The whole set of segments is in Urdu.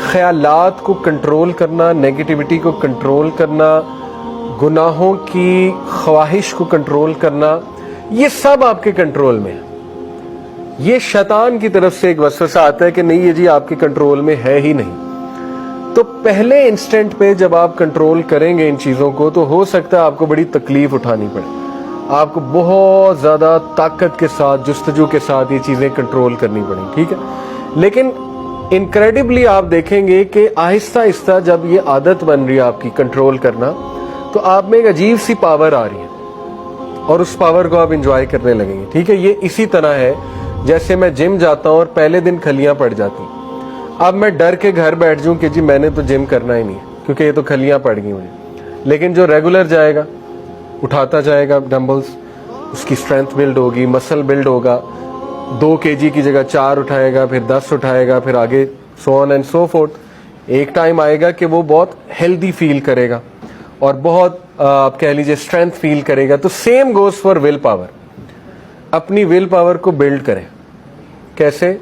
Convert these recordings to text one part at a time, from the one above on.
خیالات کو کنٹرول کرنا، نیگیٹیوٹی کو کنٹرول کرنا، گناہوں کی خواہش کو کنٹرول کرنا، یہ سب آپ کے کنٹرول میں ہے۔ یہ شیطان کی طرف سے ایک وسوسہ آتا ہے کہ نہیں یہ جی آپ کے کنٹرول میں ہے ہی نہیں۔ تو پہلے انسٹنٹ پہ جب آپ کنٹرول کریں گے ان چیزوں کو تو ہو سکتا ہے آپ کو بڑی تکلیف اٹھانی پڑے، آپ کو بہت زیادہ طاقت کے ساتھ، جستجو کے ساتھ یہ چیزیں کنٹرول کرنی پڑیں، ٹھیک ہے۔ لیکن انکریڈبلی آپ دیکھیں گے کہ آہستہ آہستہ جب یہ عادت بن رہی ہے آپ کی کنٹرول کرنا، تو آپ میں ایک عجیب سی پاور آ رہی ہے اور اس پاور کو آپ انجوائے کرنے لگیں گے، ٹھیک ہے۔ یہ اسی طرح ہے جیسے میں جم جاتا ہوں اور پہلے دن کھلیاں پڑ جاتی ہیں، اب میں ڈر کے گھر بیٹھ جاؤں کہ جی میں نے تو جم کرنا ہی نہیں کیونکہ یہ تو کھلیاں پڑ گئی مجھے۔ لیکن جو ریگولر جائے گا، اٹھاتا جائے گا ڈمبلز، اس کی اسٹرینتھ بلڈ ہوگی، مسل بلڈ ہوگا، 2 kg کی جگہ 4 اٹھائے گا، پھر 10 اٹھائے گا، پھر آگے سو آن اینڈ سو فورتھ۔ ایک ٹائم آئے گا کہ وہ بہت ہیلدی فیل کرے گا اور بہت آپ کہہ لیجیے اسٹرینتھ فیل کرے گا۔ تو same goes for will power. اپنی ول پاور کو بلڈ کریں۔ کیسے؟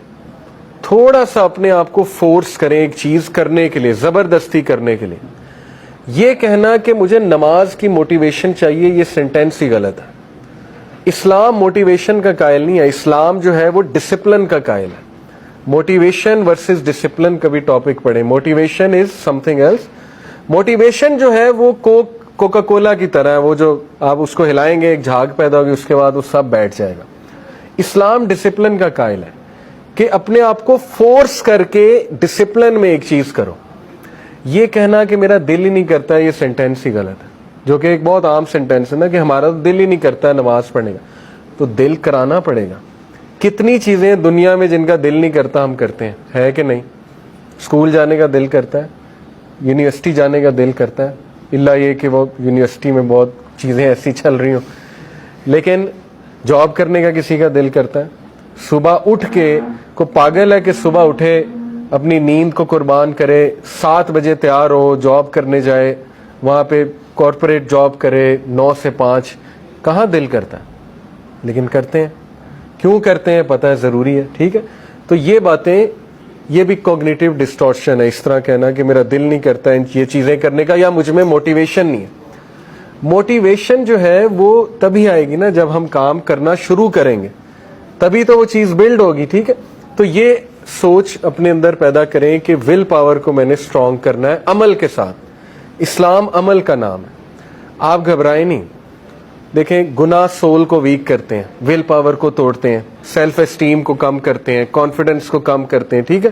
تھوڑا سا اپنے آپ کو فورس کریں ایک چیز کرنے کے لیے، زبردستی کرنے کے لیے۔ یہ کہنا کہ مجھے نماز کی موٹیویشن چاہیے، یہ سینٹینس ہی غلط ہے۔ اسلام موٹیویشن کا قائل نہیں ہے، اسلام جو ہے وہ ڈسپلن کا قائل ہے۔ موٹیویشن ورسز ڈسپلن کا بھی ٹاپک پڑھیں۔ Motivation is something else. Motivation جو ہے وہ کوکا کولا کی طرح ہے، وہ جو آپ اس کو ہلائیں گے ایک جھاگ پیدا ہوگی، اس کے بعد وہ سب بیٹھ جائے گا۔ اسلام ڈسپلن کا قائل ہے کہ اپنے آپ کو فورس کر کے ڈسپلن میں ایک چیز کرو۔ یہ کہنا کہ میرا دل ہی نہیں کرتا، یہ سینٹینس ہی غلط ہے، جو کہ ایک بہت عام سینٹینس ہے نا کہ ہمارا دل ہی نہیں کرتا ہے نماز پڑھنے کا۔ تو دل کرانا پڑے گا۔ کتنی چیزیں دنیا میں جن کا دل نہیں کرتا ہم کرتے ہیں، ہے کہ نہیں؟ اسکول جانے کا دل کرتا ہے، یونیورسٹی جانے کا دل کرتا ہے، اللہ یہ کہ وہ یونیورسٹی میں بہت چیزیں ایسی چل رہی ہوں، لیکن جاب کرنے کا کسی کا دل کرتا ہے۔ صبح اٹھ کے کو پاگل ہے کہ صبح اٹھے، اپنی نیند کو قربان کرے، 7 بجے تیار ہو، جاب کرنے جائے، وہاں پہ کارپوریٹ جاب کرے 9 سے 5، کہاں دل کرتا ہے؟ لیکن کرتے ہیں۔ کیوں کرتے ہیں؟ پتہ ہے ضروری ہے، ٹھیک ہے۔ تو یہ باتیں، یہ بھی کوگنیٹو ڈسٹورشن ہے، اس طرح کہنا کہ میرا دل نہیں کرتا یہ چیزیں کرنے کا، یا مجھ میں موٹیویشن نہیں ہے۔ موٹیویشن جو ہے وہ تبھی آئے گی نا جب ہم کام کرنا شروع کریں گے، تبھی تو وہ چیز بلڈ ہوگی، ٹھیک ہے۔ تو یہ سوچ اپنے اندر پیدا کریں کہ ول پاور کو میں نے اسٹرانگ کرنا ہے عمل کے ساتھ۔ اسلام عمل کا نام ہے، آپ گھبرائیں نہیں۔ دیکھیں، گناہ سول کو ویک کرتے ہیں، ول پاور کو توڑتے ہیں، سیلف اسٹیم کو کم کرتے ہیں، کانفیڈنس کو کم کرتے ہیں، ٹھیک ہے۔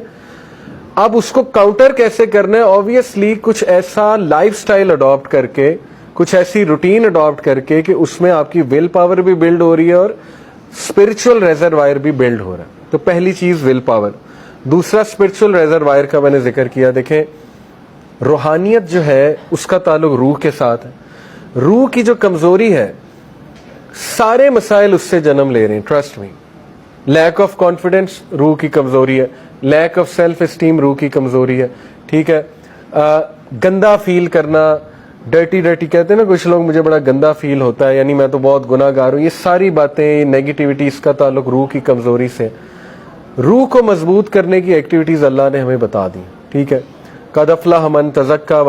اب اس کو کاؤنٹر کیسے کرنا ہے؟ آبویسلی کچھ ایسا لائف سٹائل اڈاپٹ کر کے، کچھ ایسی روٹین اڈاپٹ کر کے کہ اس میں آپ کی ول پاور بھی بلڈ ہو رہی ہے اور اسپرچل ریزروائر بھی بلڈ ہو رہا ہے۔ تو پہلی چیز ول پاور۔ دوسرا اسپرچل ریزروائر کا میں نے ذکر کیا۔ دیکھیں، روحانیت جو ہے اس کا تعلق روح کے ساتھ ہے۔ روح کی جو کمزوری ہے، سارے مسائل اس سے جنم لے رہے ہیں، trust me. Lack of confidence روح کی کمزوری ہے، لیک آف سیلف اسٹیم روح کی کمزوری ہے، ٹھیک ہے۔ گندا فیل کرنا، ڈرٹی کہتے ہیں نا کچھ لوگ، مجھے بڑا گندا فیل ہوتا ہے، یعنی میں تو بہت گناہ گار ہوں، یہ ساری باتیں، نیگیٹیوٹی، اس کا تعلق روح کی کمزوری سے۔ روح کو مضبوط کرنے کی ایکٹیویٹیز اللہ نے ہمیں بتا دی، ٹھیک ہے۔ قد افلح من تزکا